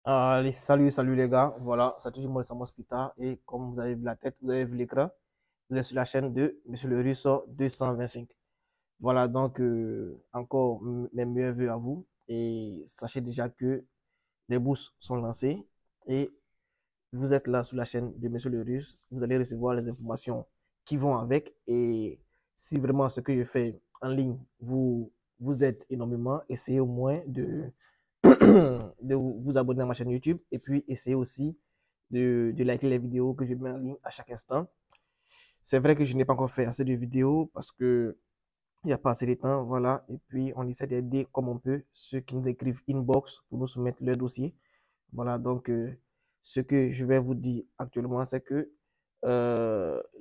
Allez, salut les gars. Voilà, c'est toujours moi, le Samos Pita. Et comme vous avez vu la tête, vous avez vu l'écran, vous êtes sur la chaîne de Monsieur le Russo 225. Voilà, donc encore mes meilleurs vœux à vous. Et sachez déjà que les bourses sont lancées. Et vous êtes là sur la chaîne de Monsieur le Russe. Vous allez recevoir les informations qui vont avec. Et si vraiment ce que je fais en ligne vous aide énormément, essayez au moins de vous abonner à ma chaîne YouTube et puis essayez aussi de liker les vidéos que je mets en ligne à chaque instant. C'est vrai que je n'ai pas encore fait assez de vidéos parce que il n'y a pas assez de temps, voilà. Et puis on essaie d'aider comme on peut ceux qui nous écrivent inbox pour nous soumettre leur dossier. Voilà, donc ce que je vais vous dire actuellement, c'est que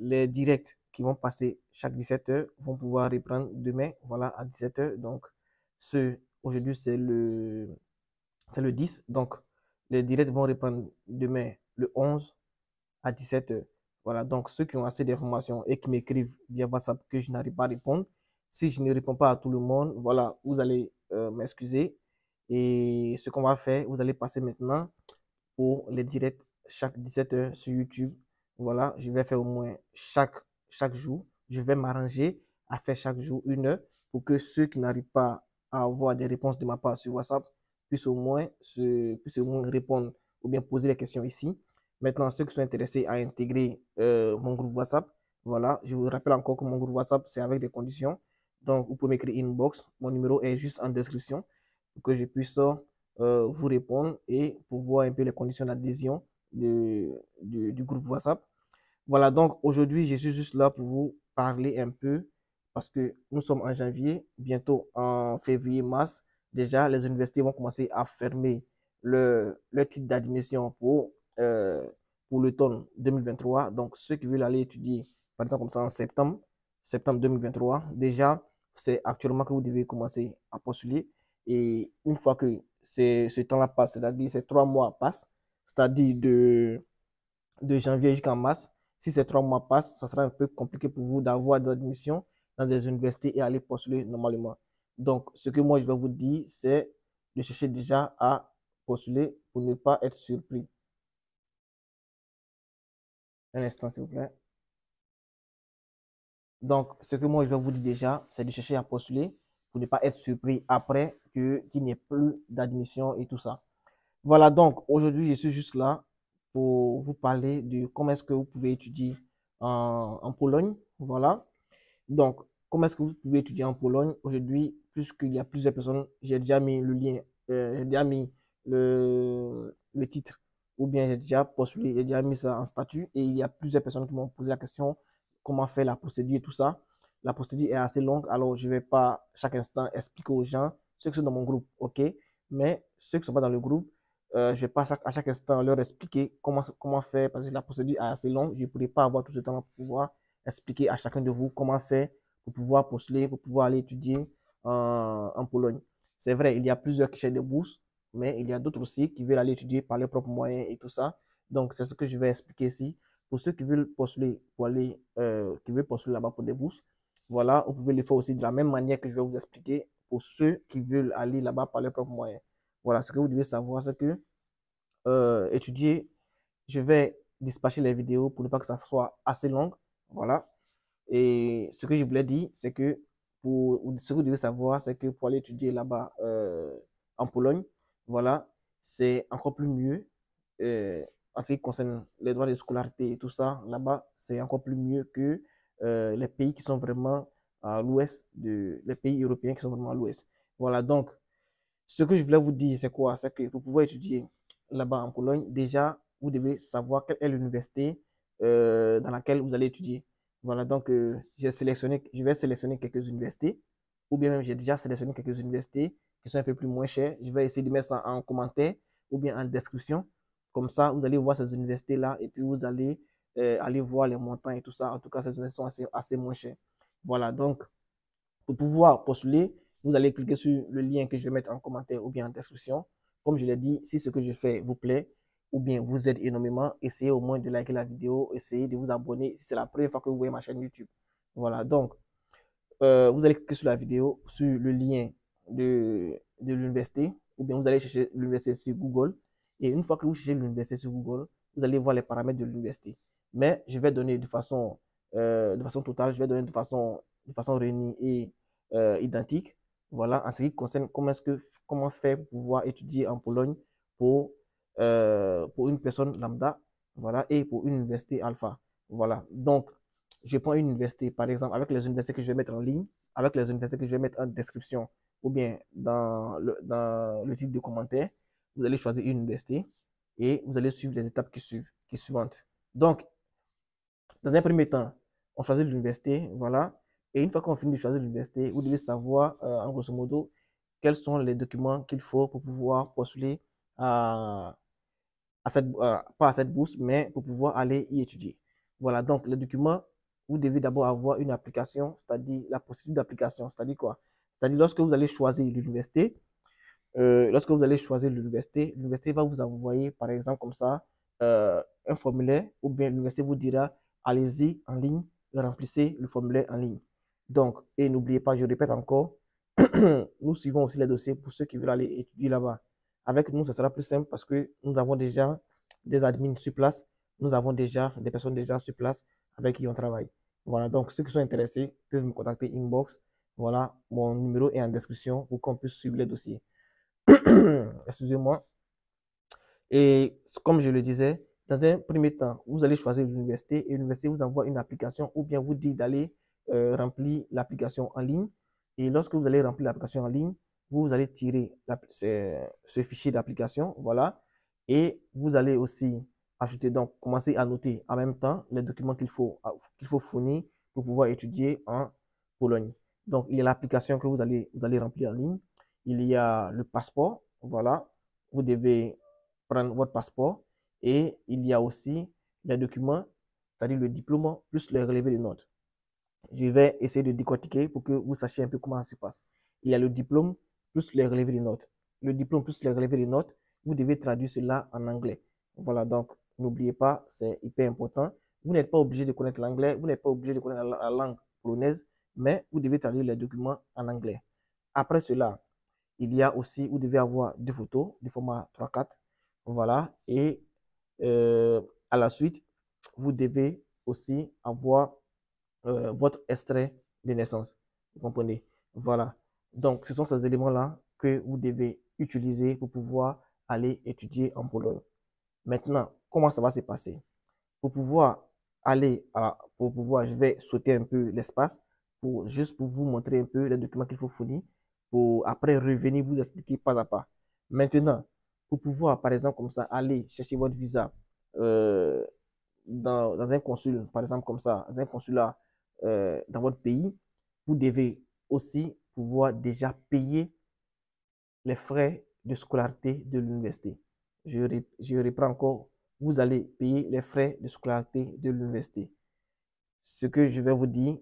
les directs qui vont passer chaque 17h vont pouvoir reprendre demain, voilà, à 17h. Donc, aujourd'hui, c'est le 10. Donc, les directs vont reprendre demain, le 11 à 17h. Voilà. Donc, ceux qui ont assez d'informations et qui m'écrivent via WhatsApp que je n'arrive pas à répondre, si je ne réponds pas à tout le monde, voilà, vous allez m'excuser. Et ce qu'on va faire, vous allez passer maintenant pour les directs chaque 17h sur YouTube. Voilà, je vais faire au moins chaque jour. Je vais m'arranger à faire chaque jour 1 heure pour que ceux qui n'arrivent pas à avoir des réponses de ma part sur WhatsApp puissent au moins répondre ou bien poser les questions ici. Maintenant, ceux qui sont intéressés à intégrer mon groupe WhatsApp, voilà, je vous rappelle encore que mon groupe WhatsApp, c'est avec des conditions. Donc, vous pouvez m'écrire inbox. Mon numéro est juste en description pour que je puisse vous répondre et pour voir un peu les conditions d'adhésion du groupe WhatsApp. Voilà, donc aujourd'hui, je suis juste là pour vous parler un peu parce que nous sommes en janvier, bientôt en février, mars. Déjà, les universités vont commencer à fermer le titre d'admission pour l'automne 2023. Donc, ceux qui veulent aller étudier, par exemple, comme ça en septembre 2023, déjà, c'est actuellement que vous devez commencer à postuler. Et une fois que ce temps-là passe, c'est-à-dire ces 3 mois passent, c'est-à-dire de janvier jusqu'en mars, si ces 3 mois passent, ça sera un peu compliqué pour vous d'avoir des admissions dans des universités et aller postuler normalement. Donc, ce que moi je vais vous dire, c'est de chercher déjà à postuler pour ne pas être surpris. Un instant, s'il vous plaît. Donc, ce que moi je vais vous dire déjà, c'est de chercher à postuler pour ne pas être surpris après qu'il n'y ait plus d'admission et tout ça. Voilà, donc aujourd'hui, je suis juste là pour vous parler de comment est-ce que vous pouvez étudier en Pologne. Voilà. Donc, comment est-ce que vous pouvez étudier en Pologne aujourd'hui, puisqu'il y a plusieurs personnes, j'ai déjà mis le lien, j'ai déjà mis le titre, ou bien j'ai déjà postulé, j'ai déjà mis ça en statut, et il y a plusieurs personnes qui m'ont posé la question, comment faire la procédure et tout ça. La procédure est assez longue, alors je ne vais pas chaque instant expliquer aux gens, ceux qui sont dans mon groupe, ok, mais ceux qui ne sont pas dans le groupe, je ne vais pas à chaque instant leur expliquer comment faire, parce que la procédure est assez longue, je ne pourrai pas avoir tout ce temps pour pouvoir expliquer à chacun de vous comment faire pour pouvoir postuler, pour pouvoir aller étudier en Pologne. C'est vrai, il y a plusieurs qui cherchent des bourses, mais il y a d'autres aussi qui veulent aller étudier par leurs propres moyens et tout ça. Donc, c'est ce que je vais expliquer ici. Pour ceux qui veulent postuler pour aller, qui veulent postuler là-bas pour des bourses, voilà, vous pouvez le faire aussi de la même manière que je vais vous expliquer pour ceux qui veulent aller là-bas par leurs propres moyens. Voilà, ce que vous devez savoir, c'est que étudier, je vais dispatcher les vidéos pour ne pas que ça soit assez long. Voilà. Et ce que je voulais dire, c'est que ce que vous devez savoir, c'est que pour aller étudier là-bas en Pologne, voilà, c'est encore plus mieux en ce qui concerne les droits de scolarité et tout ça. Là-bas, c'est encore plus mieux que les pays qui sont vraiment à l'ouest, les pays européens qui sont vraiment à l'ouest. Voilà, donc, ce que je voulais vous dire, c'est quoi? C'est que pour pouvoir étudier là-bas en Pologne, déjà, vous devez savoir quelle est l'université dans laquelle vous allez étudier. Voilà, donc je vais sélectionner quelques universités, ou bien même j'ai déjà sélectionné quelques universités qui sont un peu plus moins chères. Je vais essayer de mettre ça en commentaire ou bien en description. Comme ça, vous allez voir ces universités-là et puis vous allez aller voir les montants et tout ça. En tout cas, ces universités sont assez moins chères. Voilà, donc pour pouvoir postuler, vous allez cliquer sur le lien que je vais mettre en commentaire ou bien en description. Comme je l'ai dit, si ce que je fais vous plaît ou bien vous aide énormément, essayez au moins de liker la vidéo, essayez de vous abonner si c'est la première fois que vous voyez ma chaîne YouTube. Voilà, donc vous allez cliquer sur la vidéo, sur le lien de l'université ou bien vous allez chercher l'université sur Google Et une fois que vous cherchez l'université sur Google, vous allez voir les paramètres de l'université. Mais je vais donner de façon totale, je vais donner de façon réunie et identique. Voilà, en ce qui concerne comment faire pour pouvoir étudier en Pologne pour une personne lambda, voilà, et pour une université alpha. Voilà, donc je prends une université, par exemple, avec les universités que je vais mettre en ligne, avec les universités que je vais mettre en description ou bien dans le titre de commentaire. Vous allez choisir une université et vous allez suivre les étapes qui suivantes. Donc, dans un premier temps, on choisit l'université, voilà. Et une fois qu'on finit de choisir l'université, vous devez savoir, en grosso modo, quels sont les documents qu'il faut pour pouvoir postuler pas à cette bourse, mais pour pouvoir aller y étudier. Voilà, donc le document, vous devez d'abord avoir une application, c'est-à-dire la procédure d'application, c'est-à-dire quoi? C'est-à-dire lorsque vous allez choisir l'université, l'université va vous envoyer, par exemple, comme ça, un formulaire, ou bien l'université vous dira, allez-y en ligne, remplissez le formulaire en ligne. Donc, et n'oubliez pas, je répète encore, nous suivons aussi les dossiers pour ceux qui veulent aller étudier là-bas. Avec nous, ce sera plus simple parce que nous avons déjà des admins sur place, nous avons déjà des personnes déjà sur place avec qui on travaille. Voilà, donc ceux qui sont intéressés peuvent me contacter inbox. Voilà, mon numéro est en description pour qu'on puisse suivre les dossiers. Excusez-moi. Et comme je le disais, dans un premier temps, vous allez choisir l'université et l'université vous envoie une application ou bien vous dit d'aller remplir l'application en ligne. Et lorsque vous allez remplir l'application en ligne, vous allez tirer ce fichier d'application, voilà. Et vous allez aussi ajouter, donc commencer à noter en même temps les documents qu'il faut fournir pour pouvoir étudier en Pologne. Donc, il y a l'application que vous allez remplir en ligne. Il y a le passeport, voilà. Vous devez prendre votre passeport et il y a aussi les documents, c'est-à-dire le diplôme plus le relevé de notes. Je vais essayer de décortiquer pour que vous sachiez un peu comment ça se passe. Il y a le diplôme plus les relevés de notes. Le diplôme plus les relevés de notes, vous devez traduire cela en anglais. Voilà, donc n'oubliez pas, c'est hyper important. Vous n'êtes pas obligé de connaître l'anglais, vous n'êtes pas obligé de connaître la langue polonaise, mais vous devez traduire les documents en anglais. Après cela, il y a aussi, vous devez avoir deux photos du format 3-4. Voilà, et à la suite, vous devez aussi avoir votre extrait de naissance. Vous comprenez? Voilà. Donc, ce sont ces éléments-là que vous devez utiliser pour pouvoir aller étudier en Pologne. Maintenant, comment ça va se passer? Pour pouvoir je vais sauter un peu l'espace juste pour vous montrer un peu les documents qu'il faut fournir pour après revenir vous expliquer pas à pas. Maintenant, pour pouvoir, par exemple, comme ça, aller chercher votre visa euh, dans un consul, par exemple, comme ça, dans un consulat dans votre pays, vous devez aussi pouvoir déjà payer les frais de scolarité de l'université. Je reprends encore, vous allez payer les frais de scolarité de l'université. Ce que je vais vous dire,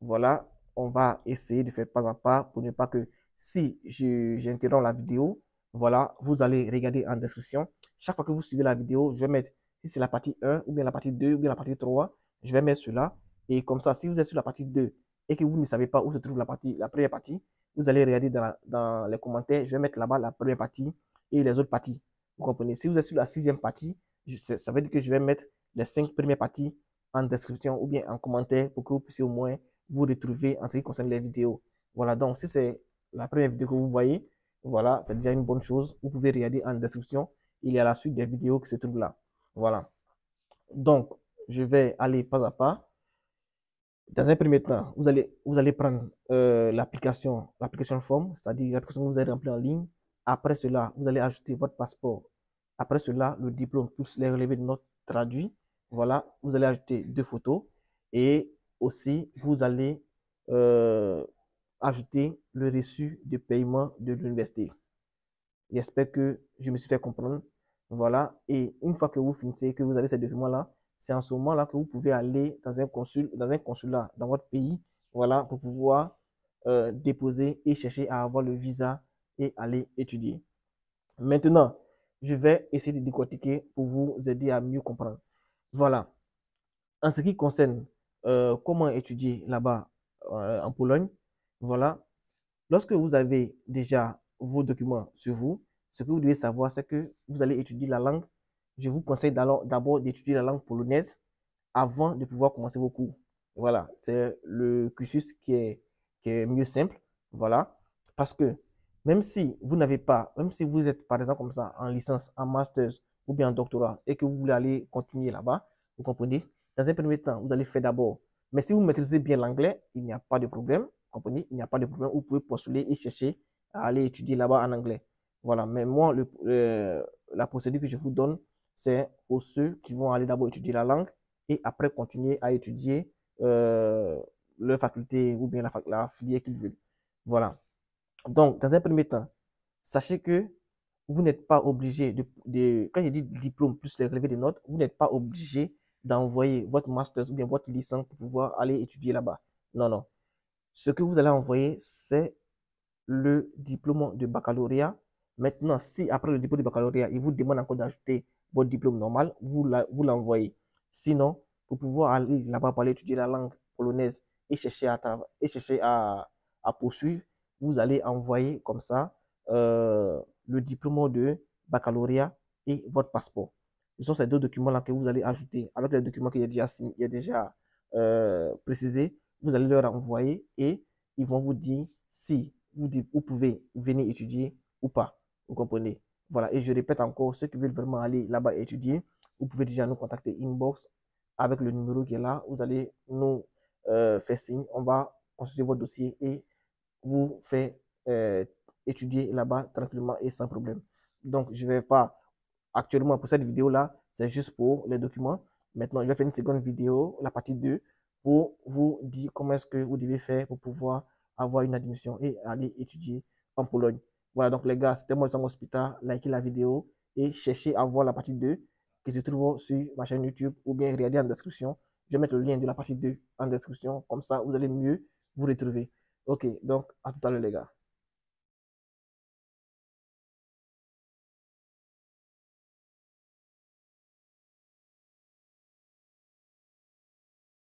voilà, on va essayer de faire pas à pas pour ne pas que si j'interromps la vidéo, voilà, vous allez regarder en description. Chaque fois que vous suivez la vidéo, je vais mettre, si c'est la partie 1, ou bien la partie 2, ou bien la partie 3, je vais mettre cela. Et comme ça, si vous êtes sur la partie 2 et que vous ne savez pas où se trouve la première partie, vous allez regarder dans les commentaires, je vais mettre là-bas la première partie et les autres parties. Vous comprenez? Si vous êtes sur la 6e partie, ça veut dire que je vais mettre les 5 premières parties en description ou bien en commentaire pour que vous puissiez au moins vous retrouver en ce qui concerne les vidéos. Voilà, donc si c'est la première vidéo que vous voyez, voilà, c'est déjà une bonne chose. Vous pouvez regarder en description. Il y a la suite des vidéos qui se trouvent là. Voilà. Donc, je vais aller pas à pas. Dans un premier temps, vous allez prendre l'application forme, c'est-à-dire l'application que vous allez remplir en ligne. Après cela, vous allez ajouter votre passeport. Après cela, le diplôme plus les relevés de notes traduits. Voilà, vous allez ajouter deux photos et aussi vous allez ajouter le reçu de paiement de l'université. J'espère que je me suis fait comprendre. Voilà, et une fois que vous finissez, que vous avez ces documents-là, c'est en ce moment-là que vous pouvez aller dans un consulat dans votre pays, voilà, pour pouvoir déposer et chercher à avoir le visa et aller étudier. Maintenant, je vais essayer de décortiquer pour vous aider à mieux comprendre. Voilà. En ce qui concerne comment étudier là-bas en Pologne, voilà. Lorsque vous avez déjà vos documents sur vous, ce que vous devez savoir, c'est que vous allez étudier la langue. Je vous conseille d'abord d'étudier la langue polonaise avant de pouvoir commencer vos cours. Voilà, c'est le cursus qui est mieux simple. Voilà, parce que même si vous n'avez pas, même si vous êtes par exemple comme ça en licence, en master ou bien en doctorat et que vous voulez aller continuer là-bas, vous comprenez, dans un premier temps, vous allez faire d'abord. Mais si vous maîtrisez bien l'anglais, il n'y a pas de problème. Vous comprenez, il n'y a pas de problème. Vous pouvez postuler et chercher à aller étudier là-bas en anglais. Voilà, mais moi, la procédure que je vous donne, c'est pour ceux qui vont aller d'abord étudier la langue et après continuer à étudier leur faculté ou bien la filière qu'ils veulent. Voilà. Donc, dans un premier temps, sachez que vous n'êtes pas obligé quand je dis diplôme plus les relevés de notes, vous n'êtes pas obligé d'envoyer votre master ou bien votre licence pour pouvoir aller étudier là-bas. Non, non. Ce que vous allez envoyer, c'est le diplôme de baccalauréat. Maintenant, si après le diplôme de baccalauréat, il vous demande encore d'ajouter votre diplôme normal, vous l'envoyez. Sinon, pour pouvoir aller là-bas pour aller étudier la langue polonaise et chercher à poursuivre, vous allez envoyer comme ça le diplôme de baccalauréat et votre passeport. Ce sont ces deux documents-là que vous allez ajouter avec les documents qu'il y a déjà précisé. Vous allez leur envoyer et ils vont vous dire si vous pouvez venir étudier ou pas. Vous comprenez? Voilà. Et je répète encore, ceux qui veulent vraiment aller là-bas étudier, vous pouvez déjà nous contacter inbox avec le numéro qui est là. Vous allez nous faire signe. On va consulter votre dossier et vous faire étudier là-bas tranquillement et sans problème. Donc, je ne vais pas actuellement pour cette vidéo-là, c'est juste pour les documents. Maintenant, je vais faire une seconde vidéo, la partie 2, pour vous dire comment est-ce que vous devez faire pour pouvoir avoir une admission et aller étudier en Pologne. Voilà, donc les gars, c'était moi, le Hospital. Likez la vidéo et cherchez à voir la partie 2 qui se trouve sur ma chaîne YouTube ou bien regardez en description. Je vais mettre le lien de la partie 2 en description. Comme ça, vous allez mieux vous retrouver. Ok, donc à tout à l'heure les gars.